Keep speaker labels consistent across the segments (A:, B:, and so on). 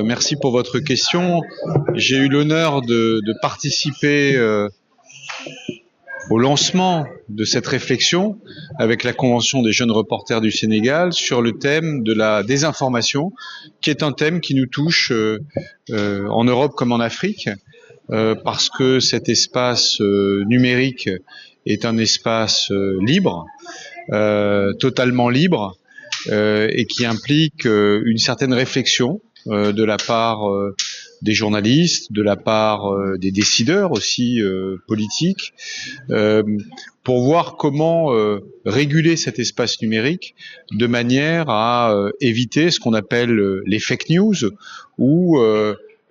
A: merci pour votre question. J'ai eu l'honneur de participer au lancement de cette réflexion avec la Convention des jeunes reporters du Sénégal sur le thème de la désinformation, qui est un thème qui nous touche en Europe comme en Afrique, parce que cet espace numérique est un espace libre, totalement libre, et qui implique une certaine réflexion de la part des journalistes, de la part des décideurs aussi politiques, pour voir comment réguler cet espace numérique de manière à éviter ce qu'on appelle les fake news ou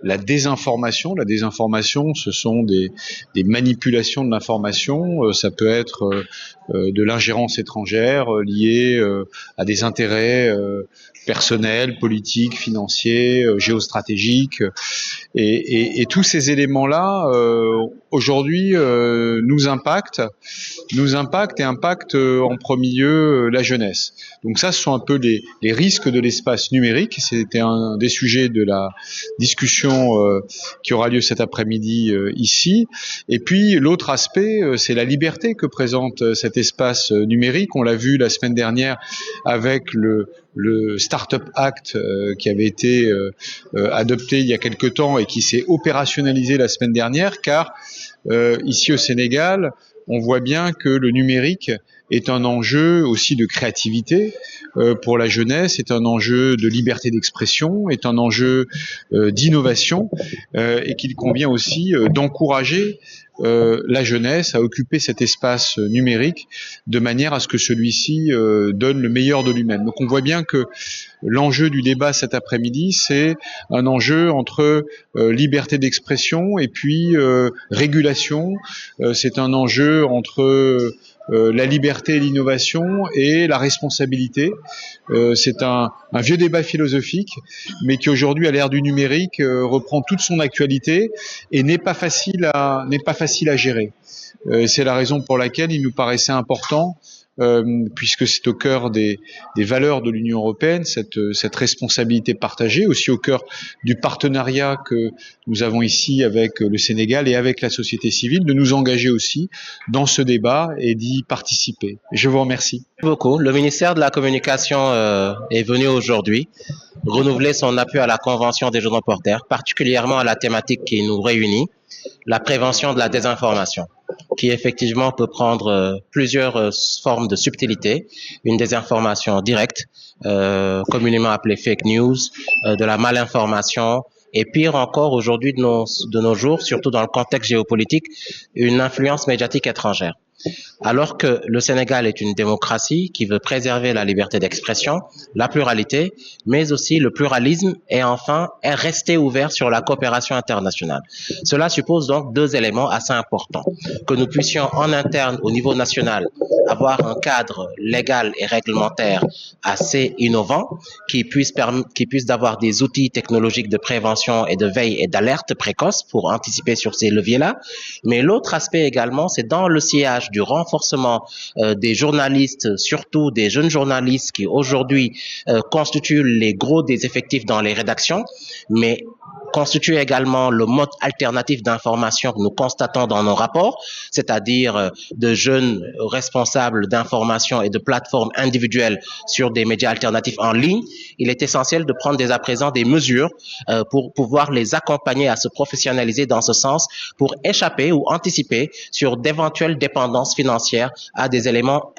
A: la désinformation. La désinformation, ce sont des manipulations de l'information. Ça peut être de l'ingérence étrangère liée à des intérêts personnels, politiques, financiers, géostratégiques. Et tous ces éléments-là, aujourd'hui, nous impactent et impactent en premier lieu la jeunesse. Donc ça, ce sont un peu les risques de l'espace numérique. C'était un des sujets de la discussion qui aura lieu cet après-midi ici. Et puis l'autre aspect, c'est la liberté que présente cet espace numérique. On l'a vu la semaine dernière avec le Startup Act qui avait été adopté il y a quelque temps et qui s'est opérationnalisé la semaine dernière, car ici au Sénégal, on voit bien que le numérique est un enjeu aussi de créativité pour la jeunesse, est un enjeu de liberté d'expression, est un enjeu d'innovation, et qu'il convient aussi d'encourager la jeunesse à occuper cet espace numérique de manière à ce que celui-ci donne le meilleur de lui-même. Donc on voit bien que l'enjeu du débat cet après-midi, c'est un enjeu entre liberté d'expression et puis régulation. C'est un enjeu entre la liberté et l'innovation et la responsabilité. C'est un vieux débat philosophique, mais qui aujourd'hui, à l'ère du numérique, reprend toute son actualité et n'est pas facile à gérer. C'est la raison pour laquelle il nous paraissait important, puisque c'est au cœur des valeurs de l'Union européenne, cette responsabilité partagée, aussi au cœur du partenariat que nous avons ici avec le Sénégal et avec la société civile, de nous engager aussi dans ce débat et d'y participer. Je vous remercie.
B: Merci beaucoup. Le ministère de la Communication est venu aujourd'hui renouveler son appui à la Convention des jeunes reporters, particulièrement à la thématique qui nous réunit, la prévention de la désinformation, qui effectivement peut prendre plusieurs formes de subtilité, une désinformation directe, communément appelée fake news, de la malinformation, et pire encore aujourd'hui de nos jours, surtout dans le contexte géopolitique, une influence médiatique étrangère. Alors que le Sénégal est une démocratie qui veut préserver la liberté d'expression, la pluralité, mais aussi le pluralisme et enfin est resté ouvert sur la coopération internationale. Cela suppose donc deux éléments assez importants. Que nous puissions en interne au niveau national avoir un cadre légal et réglementaire assez innovant qui puisse d'avoir des outils technologiques de prévention et de veille et d'alerte précoce pour anticiper sur ces leviers-là. Mais l'autre aspect également, c'est dans le sillage du renforcement des journalistes, surtout des jeunes journalistes qui aujourd'hui constituent les gros des effectifs dans les rédactions, mais constitue également le mode alternatif d'information que nous constatons dans nos rapports, c'est-à-dire de jeunes responsables d'information et de plateformes individuelles sur des médias alternatifs en ligne. Il est essentiel de prendre dès à présent des mesures pour pouvoir les accompagner à se professionnaliser dans ce sens pour échapper ou anticiper sur d'éventuelles dépendances financières à des éléments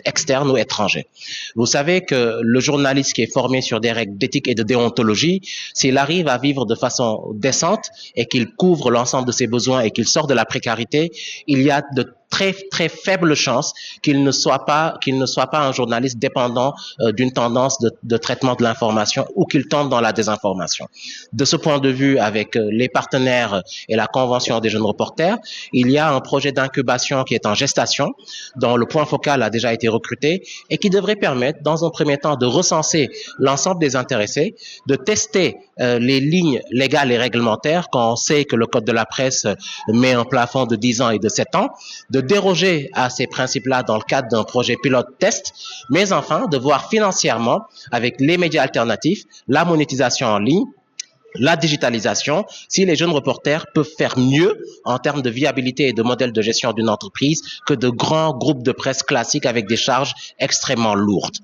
B: externes ou étrangers. Vous savez que le journaliste qui est formé sur des règles d'éthique et de déontologie, s'il arrive à vivre de façon décente et qu'il couvre l'ensemble de ses besoins et qu'il sort de la précarité, il y a de très faible chance qu'il ne soit pas un journaliste dépendant d'une tendance de traitement de l'information ou qu'il tombe dans la désinformation. De ce point de vue, avec les partenaires et la Convention des jeunes reporters, il y a un projet d'incubation qui est en gestation, dont le point focal a déjà été recruté et qui devrait permettre, dans un premier temps, de recenser l'ensemble des intéressés, de tester les lignes légales et réglementaires, quand on sait que le Code de la presse met un plafond de 10 ans et de 7 ans, de déroger à ces principes-là dans le cadre d'un projet pilote test, mais enfin de voir financièrement, avec les médias alternatifs, la monétisation en ligne, la digitalisation, si les jeunes reporters peuvent faire mieux en termes de viabilité et de modèle de gestion d'une entreprise que de grands groupes de presse classiques avec des charges extrêmement lourdes.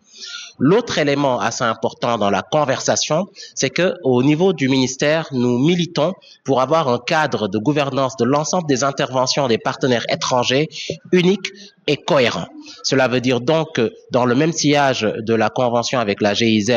B: L'autre élément assez important dans la conversation, c'est que au niveau du ministère, nous militons pour avoir un cadre de gouvernance de l'ensemble des interventions des partenaires étrangers unique et cohérent. Cela veut dire donc que dans le même sillage de la convention avec la GIZ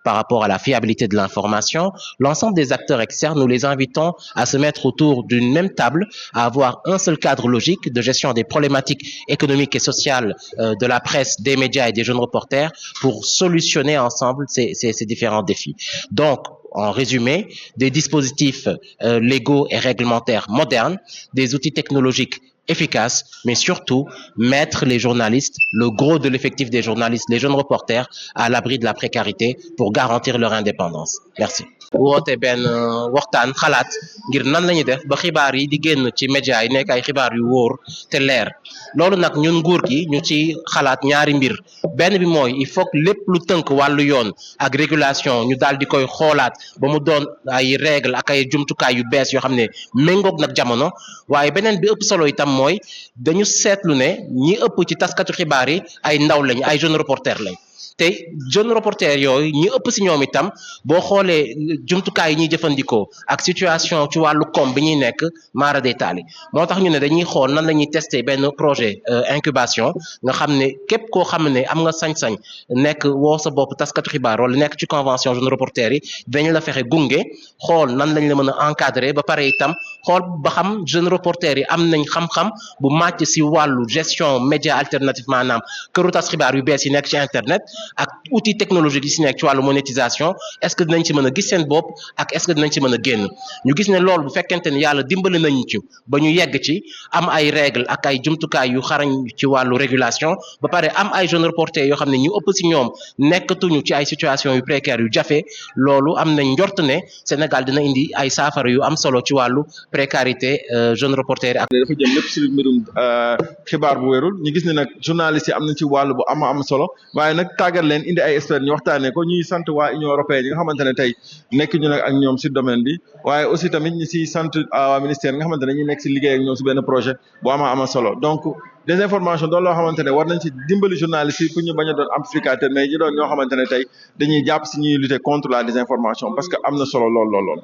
B: par rapport à la fiabilité de l'information, l'ensemble des acteurs externes, nous les invitons à se mettre autour d'une même table, à avoir un seul cadre logique de gestion des problématiques économiques et sociales de la presse, des médias et des jeunes reporters pour solutionner ensemble ces différents défis. Donc, en résumé, des dispositifs légaux et réglementaires modernes, des outils technologiques efficace, mais surtout mettre les journalistes, le gros de l'effectif des journalistes, les jeunes reporters, à l'abri de la précarité pour garantir leur indépendance. Merci. woote benn waxtaan xalaat ngir nan la ñuy def ba xibaar yi di génn ci média yi nekk ay xibaar yu wóor te leer loolu nag ñun nguur gi ñu ci xalaat ñaari mbir benn bi mooy il faut que lépp lu tënk wàllu yoon ak régulation ñu daal di koy xoolaat ba mu doon ay règle ak ay jumtukaay yu bees yoo xam ne méngoog nag jamono waaye beneen bi ëpp solo itam mooy dañu seetlu ne ñi ëpp ci taskatu xibaar yi ay ndaw lañ ay jeunes reporters lañ te jeune reporter yooyu ñi ëpp si ñoom itam boo xoolee jumtukaay yi ñuy jëfandikoo ak situation ci wàllu koom bi ñuy nekk maara day taali moo tax ñu ne dañuy xool nan la ñuy tester benn projet incubation nga xam ne képp koo xam ne am nga sañ-sañ nekk woo sa bopp taskatu xibaar wala nekk ci convention jeune reporter yi dañ la fexe gunge xool nan lañ la mën a encadrer ba pare itam xool ba xam jeune reporter yi am nañ xam-xam bu màcc si wàllu gestion média alternative maanaam këru tas xibaar yu bees yi nekk ci internet ak outil technologique yi si nekk ci wàllu monétisation est-ce que dinañ ci mën a gis seen bopp ak est-ce que dinañ ci mën a génn ñu gis ne loolu bu fekkente ne yàlla dimbali nañu ci ba ñu yegg ci am ay règles ak ay jumtukaay yu xarañ ci wàllu régulation ba pare am ay jeunes reporters yoo xam ne ñu ëpp si ñoom nekkatuñu ci ay situation yu précaires yu jafe loolu am nañ njort ne Sénégal dina indi ay saafara yu am solo ci wàllu précarité jeunes reporters yi ak
C: dafa jëm lépp si mbirum xibaar bu wérul ñu gis ne nag journalistes yi am nañ ci wàllu bu am solo waaye nag tàggat leen indi ay experts ñu waxtaanee ko ñuy sant waa Union européenne yi nga xamante ne tey nekk ñu nag ak ñoom si domaine bi waaye aussi tamit ñi si sant waa ministère nga xamante ne ñu nekk si liggéey ak ñoom si benn projet bu ama solo donc désinformation doon loo xamante ne war nañ ci dimbali journalistes yi pour ñu bañ a doon amplificateur mais ñu doon ñoo xamante ne tey dañuy jàpp si ñuy lutter contre la désinformation parce que am na solo lool.